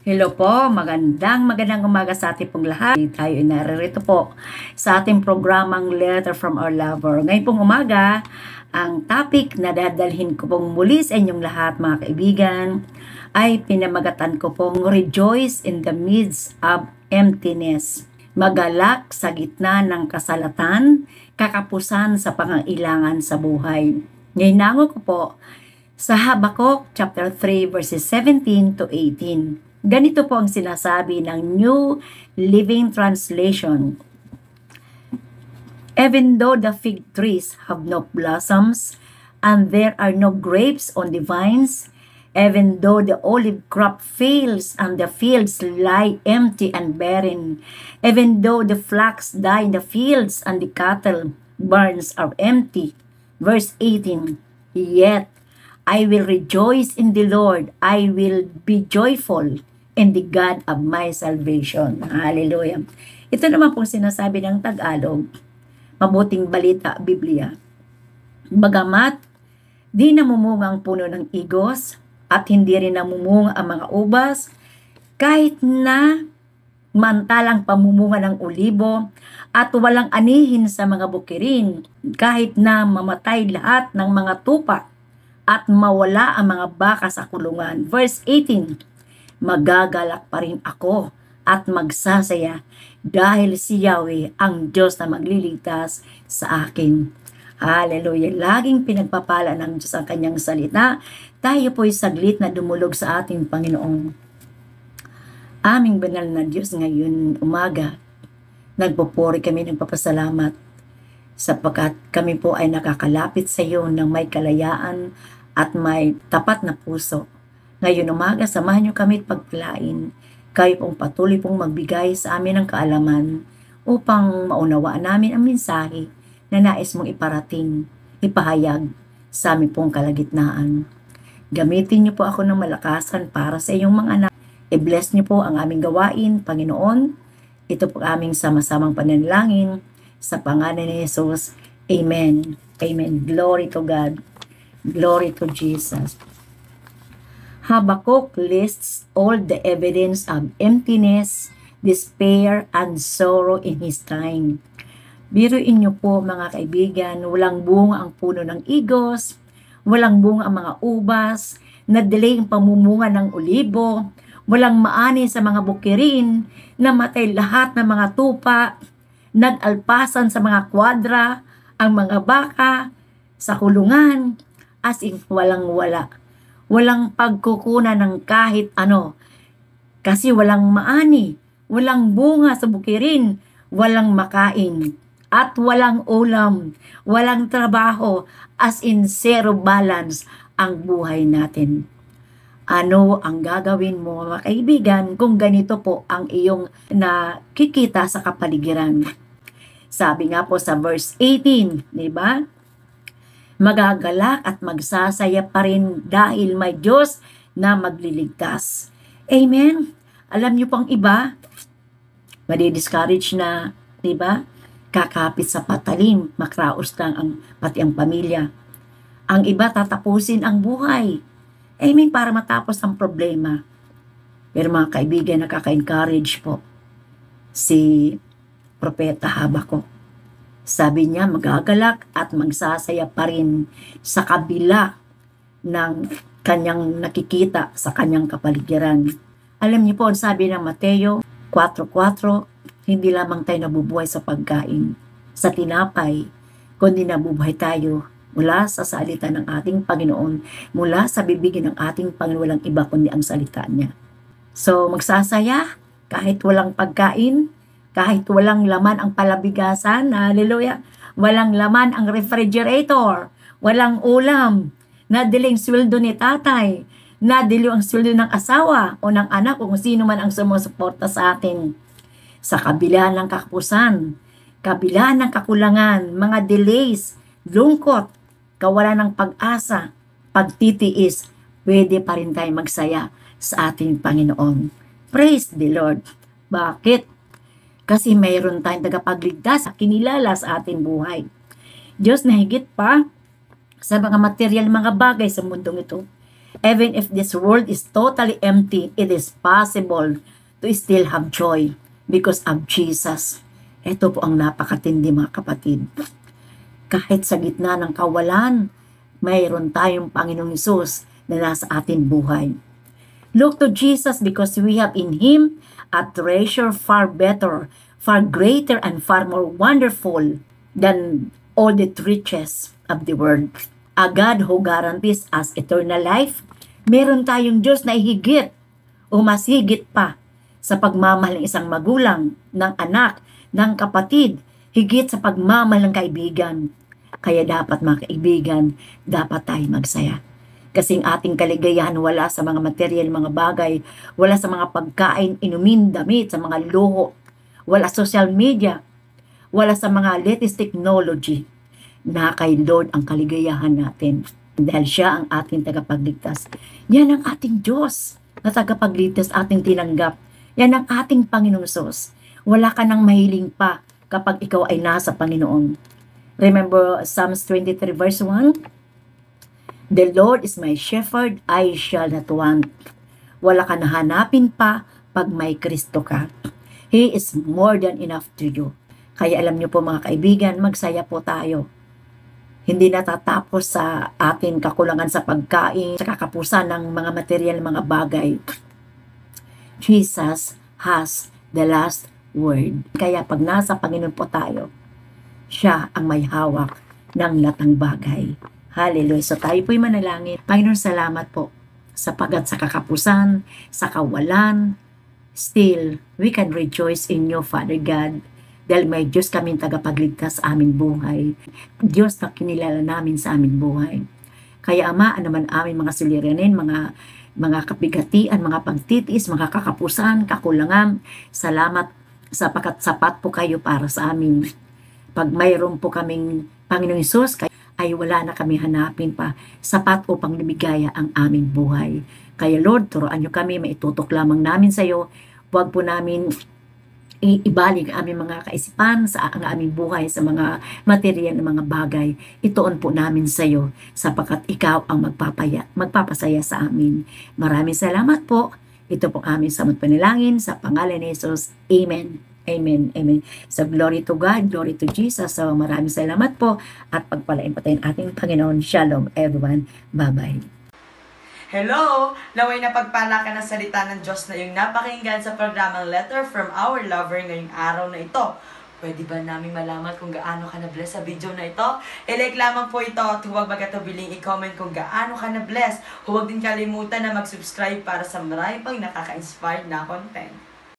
Hello po, magandang umaga sa ating pong lahat. Tayo ay naririto po sa ating programang Letter from Our Lover. Ngayon pong umaga, ang topic na dadalhin ko pong muli sa inyong lahat mga kaibigan ay pinamagatan ko pong Rejoice in the midst of emptiness. Magalak sa gitna ng kasalatan, kakapusan sa pangailangan sa buhay. Ngayon nango ko po sa Habakuk chapter 3 verses 17 to 18. Ganito po ang sinasabi ng New Living Translation. Even though the fig trees have no blossoms, and there are no grapes on the vines, even though the olive crop fails and the fields lie empty and barren, even though the flax die in the fields and the cattle barns are empty. Verse 18, yet I will rejoice in the Lord, I will be joyful in the God of my salvation. Hallelujah. Ito naman pong sinasabi ng Tagalog, mabuting balita, Biblia. Bagamat di namumunga ang puno ng igos at hindi rin namumunga ang mga ubas, kahit na mantalang pamumunga ng olibo at walang anihin sa mga bukirin, kahit na mamatay lahat ng mga tupa at mawala ang mga baka sa kulungan. Verse 18, magagalak pa rin ako at magsasaya dahil si Yahweh ang Diyos na magliligtas sa akin. Hallelujah. Laging pinagpapala ng Diyos ang kanyang salita. Tayo po'y saglit na dumulog sa ating Panginoon. Aming banal na Diyos, ngayon umaga, nagpupuri kami ng papasalamat sapagkat kami po ay nakakalapit sa iyo ng may kalayaan at may tapat na puso. Ngayon umaga, samahan niyo kami at pagpalain. Kayo pong patuloy pong magbigay sa amin ng kaalaman upang maunawaan namin ang mensahe na nais mong iparating, ipahayag sa amin pong kalagitnaan. Gamitin niyo po ako ng malakasan para sa iyong mga anak. I-bless niyo po ang aming gawain, Panginoon. Ito po aming sama-samang pananalangin sa pangalan ni Jesus. Amen. Amen. Glory to God. Glory to Jesus. Habakuk lists all the evidence of emptiness, despair, and sorrow in his time. Biruin niyo po mga kaibigan, walang bunga ang puno ng igos, walang bunga ang mga ubas, na-delay ang pamumunga ng olibo, walang maani sa mga bukirin, namatay lahat ng mga tupa, nag-alpasan sa mga kwadra, ang mga baka, sa kulungan, as in walang wala. Walang pagkukunan ng kahit ano. Kasi walang maani, walang bunga sa bukirin, walang makain, at walang ulam, walang trabaho, as in zero balance ang buhay natin. Ano ang gagawin mo mga kaibigan kung ganito po ang iyong nakikita sa kapaligiran? Sabi nga po sa verse 18, di ba? Magagalak at magsasaya pa rin dahil may Diyos na magliligtas. Amen? Alam niyo pang iba, madi-discourage na, di ba? Kakapit sa patalim, makraos lang pati ang pamilya. Ang iba tatapusin ang buhay. Amen, para matapos ang problema. Pero mga kaibigan, nakaka-encourage po si Propeta Habakuk. Sabi niya, magagalak at magsasaya pa rin sa kabila ng kanyang nakikita sa kanyang kapaligiran. Alam niyo po, sabi ng Mateo 4:4, hindi lamang tayo nabubuhay sa pagkain, sa tinapay, kundi nabubuhay tayo mula sa salita ng ating Panginoon, mula sa bibig ng ating Panginoon, walang iba kundi ang salita niya. So, magsasaya kahit walang pagkain, kahit walang laman ang palabigasan, hallelujah, walang laman ang refrigerator, walang ulam, nadiling sweldo ni tatay, nadili ang sweldo ng asawa o ng anak o kung sino man ang sumusuporta sa atin. Sa kabila ng kakapusan, kabila ng kakulangan, mga delays, lungkot, kawalan ng pag-asa, pagtitiis, pwede pa rin tayo magsaya sa ating Panginoon. Praise the Lord. Bakit? Kasi mayroon tayong tagapagligtas sa kinilala sa ating buhay. Diyos na higit pa sa mga material, mga bagay sa mundong ito. Even if this world is totally empty, it is possible to still have joy because of Jesus. Ito po ang napakatindi mga kapatid. Kahit sa gitna ng kawalan, mayroon tayong Panginoong Hesus na nasa ating buhay. Look to Jesus because we have in Him a treasure far better, far greater, and far more wonderful than all the riches of the world. A God who guarantees us eternal life. Meron tayong Diyos na higit o mas higit pa sa pagmamahal ng isang magulang, ng anak, ng kapatid, higit sa pagmamahal ng kaibigan. Kaya dapat mga kaibigan, dapat tayo magsaya. Kasing ating kaligayahan wala sa mga material, mga bagay, wala sa mga pagkain, inumin, damit, sa mga luho, wala social media, wala sa mga latest technology. Na kay Lord ang kaligayahan natin. Dahil siya ang ating tagapagligtas. Yan ang ating Diyos na tagapagligtas ating tinanggap. Yan ang ating Panginoong Hesus. Wala ka nang mahiling pa kapag ikaw ay nasa Panginoon. Remember Psalms 23 verse 1? The Lord is my shepherd, I shall not want. Wala ka nahanapin pa pag may Kristo ka. He is more than enough to you. Kaya alam niyo po mga kaibigan, magsaya po tayo. Hindi natatapos sa ating kakulangan sa pagkain, sa kakapusan ng mga material, mga bagay. Jesus has the last word. Kaya pag nasa Panginoon po tayo, siya ang may hawak ng latang bagay. Hallelujah. So tayo po'y manalangin. Panginoon, salamat po sapagat sa kakapusan, sa kawalan, still, we can rejoice in you, Father God. Dahil may Diyos kaming tagapagligtas sa aming buhay. Diyos na kinilala namin sa aming buhay. Kaya Ama, ano man aming mga suliranin, mga kapigatian, mga pagtitiis, mga kakapusan, kakulangan, salamat sapagat sapat po kayo para sa amin. Pag mayroon po kaming Panginoong Hesus, ay wala na kami hanapin pa. Sapat upang lumigaya ang aming buhay. Kaya Lord, turuan niyo kami, maitutok lamang namin sa iyo. Huwag po namin ibalik ang aming mga kaisipan sa ang aming buhay sa mga material na mga bagay. Ituon po namin sa iyo sapagkat ikaw ang magpapasaya sa amin. Maraming salamat po. Ito po aming samot panalangin sa pangalan ni Jesus. Amen. Amen. Amen. So glory to God, glory to Jesus. So maraming salamat po at pagpalain po tayong ating Panginoon. Shalom everyone. Bye-bye. Hello! Naway na pagpala ka ng salita ng Diyos na yung napakinggan sa programang Letter from Our Lover ngayong araw na ito. Pwede ba namin malaman kung gaano ka na-bless sa video na ito? I-like lamang po ito at huwag magkatubiling i-comment kung gaano ka na-bless. Huwag din kalimutan na mag-subscribe para sa marami pang nakaka-inspired na content.